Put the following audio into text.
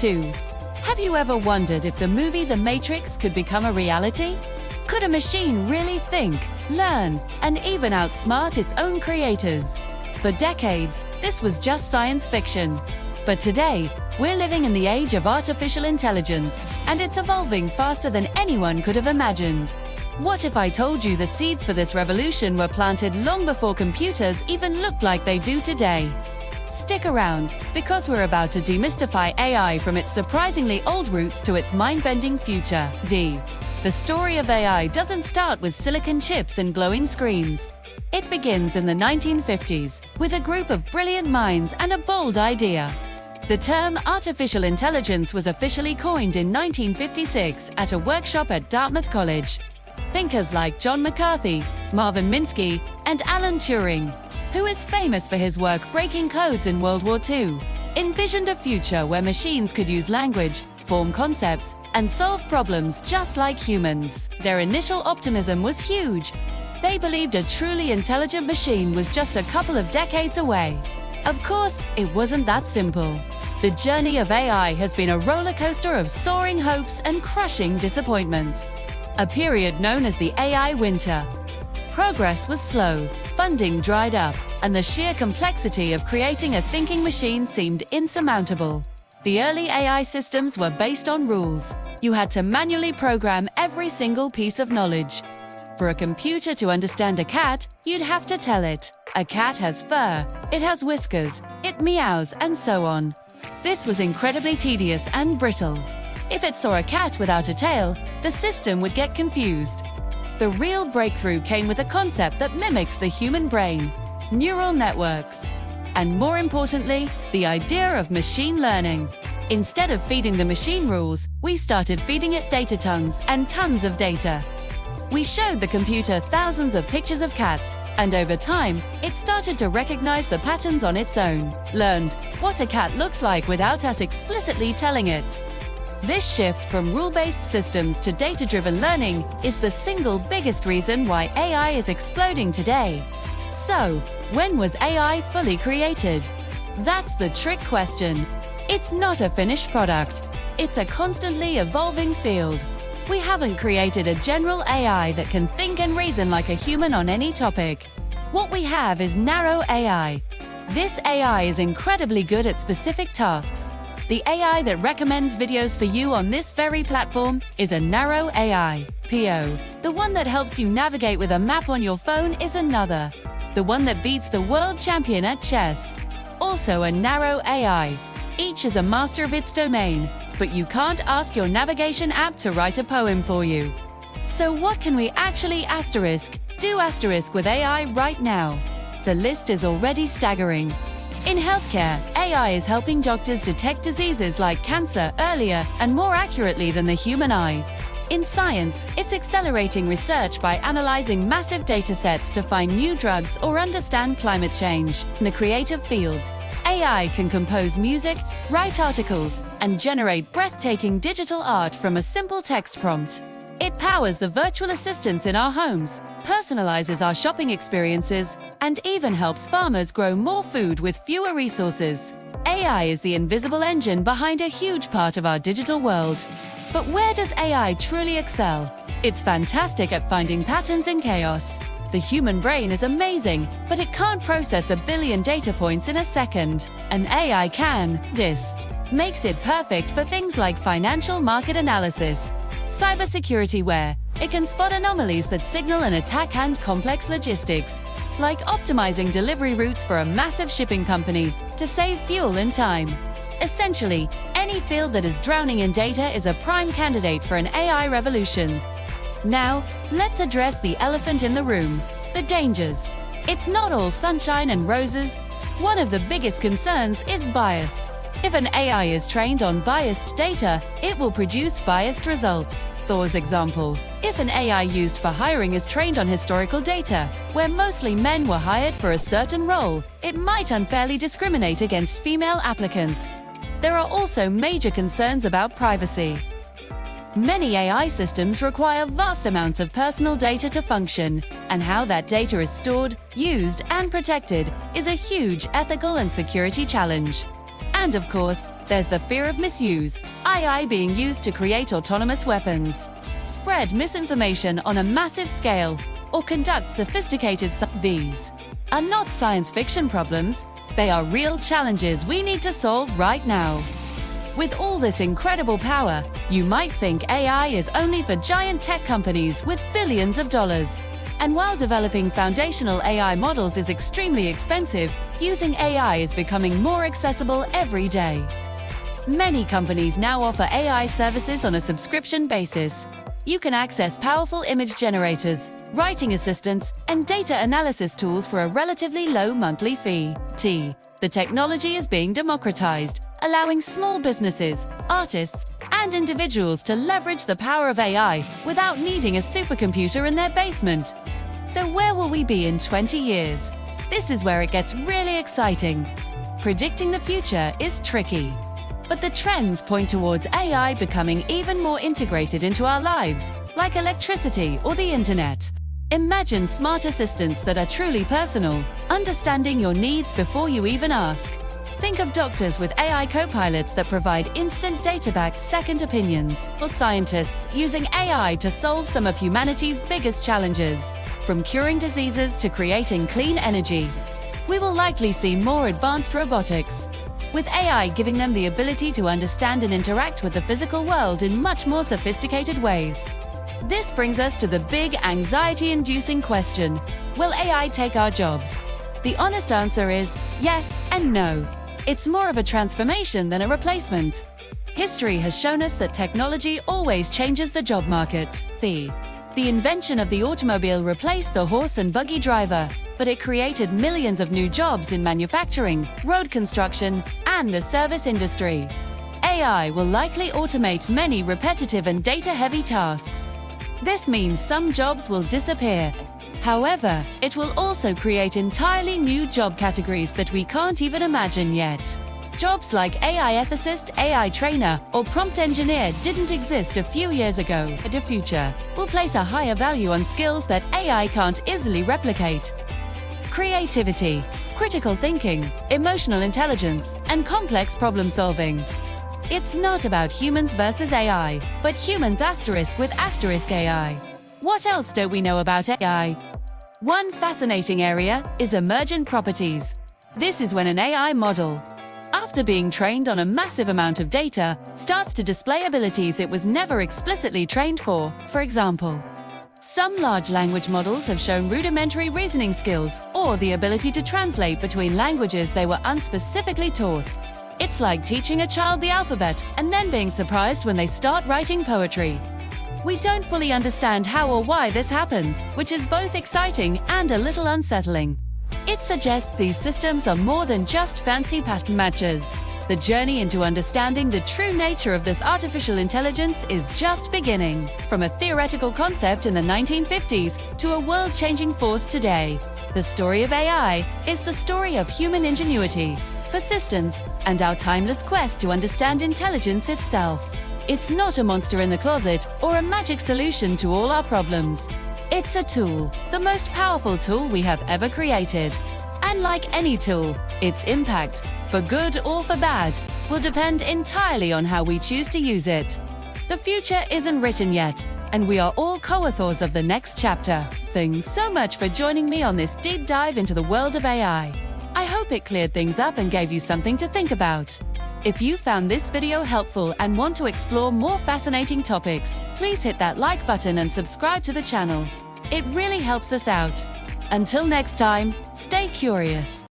II. Have you ever wondered if the movie The Matrix could become a reality? Could a machine really think, learn, and even outsmart its own creators? For decades, this was just science fiction. But today, we're living in the age of artificial intelligence, and it's evolving faster than anyone could have imagined. What if I told you the seeds for this revolution were planted long before computers even looked like they do today? Stick around, because we're about to demystify AI from its surprisingly old roots to its mind-bending future. The story of AI doesn't start with silicon chips and glowing screens. It begins in the 1950s, with a group of brilliant minds and a bold idea. The term artificial intelligence was officially coined in 1956 at a workshop at Dartmouth College. Thinkers like John McCarthy, Marvin Minsky, and Alan Turing, who is famous for his work breaking codes in World War II, envisioned a future where machines could use language, form concepts, and solve problems just like humans. Their initial optimism was huge. They believed a truly intelligent machine was just a couple of decades away. Of course, it wasn't that simple. The journey of AI has been a roller coaster of soaring hopes and crushing disappointments. A period known as the AI winter. Progress was slow, funding dried up, and the sheer complexity of creating a thinking machine seemed insurmountable. The early AI systems were based on rules. You had to manually program every single piece of knowledge. For a computer to understand a cat, you'd have to tell it, a cat has fur, it has whiskers, it meows, and so on. This was incredibly tedious and brittle. If it saw a cat without a tail, the system would get confused. The real breakthrough came with a concept that mimics the human brain, neural networks. And more importantly, the idea of machine learning. Instead of feeding the machine rules, we started feeding it data tons and tons of data. We showed the computer thousands of pictures of cats, and over time, it started to recognize the patterns on its own, learned what a cat looks like without us explicitly telling it. This shift from rule-based systems to data-driven learning is the single biggest reason why AI is exploding today. So, when was AI fully created? That's the trick question. It's not a finished product. It's a constantly evolving field. We haven't created a general AI that can think and reason like a human on any topic. What we have is narrow AI. This AI is incredibly good at specific tasks. The AI that recommends videos for you on this very platform is a narrow AI, PO. The one that helps you navigate with a map on your phone is another. The one that beats the world champion at chess, also a narrow AI. Each is a master of its domain, but you can't ask your navigation app to write a poem for you. So what can we actually do with AI right now? The list is already staggering. In healthcare, AI is helping doctors detect diseases like cancer earlier and more accurately than the human eye. In science, it's accelerating research by analyzing massive datasets to find new drugs or understand climate change. In the creative fields, AI can compose music, write articles, and generate breathtaking digital art from a simple text prompt. It powers the virtual assistants in our homes, personalizes our shopping experiences, and even helps farmers grow more food with fewer resources. AI is the invisible engine behind a huge part of our digital world. But where does AI truly excel? It's fantastic at finding patterns in chaos. The human brain is amazing, but it can't process 1 billion data points in a second. An AI can. This makes it perfect for things like financial market analysis, cybersecurity, where it can spot anomalies that signal an attack, and complex logistics, like optimizing delivery routes for a massive shipping company to save fuel and time. Essentially, any field that is drowning in data is a prime candidate for an AI revolution. Now, let's address the elephant in the room, the dangers. It's not all sunshine and roses. One of the biggest concerns is bias. If an AI is trained on biased data, it will produce biased results. Thor's example. If an AI used for hiring is trained on historical data, where mostly men were hired for a certain role, it might unfairly discriminate against female applicants. There are also major concerns about privacy. Many AI systems require vast amounts of personal data to function, and how that data is stored, used, and protected is a huge ethical and security challenge. And of course, there's the fear of misuse, AI being used to create autonomous weapons, spread misinformation on a massive scale, or conduct sophisticated These are not science fiction problems, they are real challenges we need to solve right now. With all this incredible power, you might think AI is only for giant tech companies with billions of dollars. And while developing foundational AI models is extremely expensive, using AI is becoming more accessible every day. Many companies now offer AI services on a subscription basis. You can access powerful image generators, writing assistants, and data analysis tools for a relatively low monthly fee. The technology is being democratized, allowing small businesses, artists, and individuals to leverage the power of AI without needing a supercomputer in their basement. So where will we be in 20 years? This is where it gets really exciting. Predicting the future is tricky. But the trends point towards AI becoming even more integrated into our lives, like electricity or the internet. Imagine smart assistants that are truly personal, understanding your needs before you even ask. Think of doctors with AI co-pilots that provide instant data-backed second opinions, or scientists using AI to solve some of humanity's biggest challenges, from curing diseases to creating clean energy. We will likely see more advanced robotics, with AI giving them the ability to understand and interact with the physical world in much more sophisticated ways. This brings us to the big anxiety-inducing question: will AI take our jobs? The honest answer is yes and no. It's more of a transformation than a replacement. History has shown us that technology always changes the job market. The invention of the automobile replaced the horse and buggy driver, but it created millions of new jobs in manufacturing, road construction, and the service industry. AI will likely automate many repetitive and data-heavy tasks. This means some jobs will disappear. However, it will also create entirely new job categories that we can't even imagine yet. Jobs like AI ethicist, AI trainer, or prompt engineer didn't exist a few years ago. The future will place a higher value on skills that AI can't easily replicate. Creativity, critical thinking, emotional intelligence, and complex problem solving. It's not about humans versus AI, but humans with AI. What else don't we know about AI? One fascinating area is emergent properties. This is when an AI model, after being trained on a massive amount of data, starts to display abilities it was never explicitly trained for. For example, some large language models have shown rudimentary reasoning skills or the ability to translate between languages they were unspecifically taught. It's like teaching a child the alphabet and then being surprised when they start writing poetry. We don't fully understand how or why this happens, which is both exciting and a little unsettling. It suggests these systems are more than just fancy pattern matches. The journey into understanding the true nature of this artificial intelligence is just beginning. From a theoretical concept in the 1950s to a world-changing force today, the story of AI is the story of human ingenuity, persistence, and our timeless quest to understand intelligence itself. It's not a monster in the closet or a magic solution to all our problems. It's a tool, the most powerful tool we have ever created. And like any tool, its impact, for good or for bad, will depend entirely on how we choose to use it. The future isn't written yet, and we are all co-authors of the next chapter. Thanks so much for joining me on this deep dive into the world of AI. I hope it cleared things up and gave you something to think about. If you found this video helpful and want to explore more fascinating topics, please hit that like button and subscribe to the channel. It really helps us out. Until next time, stay curious.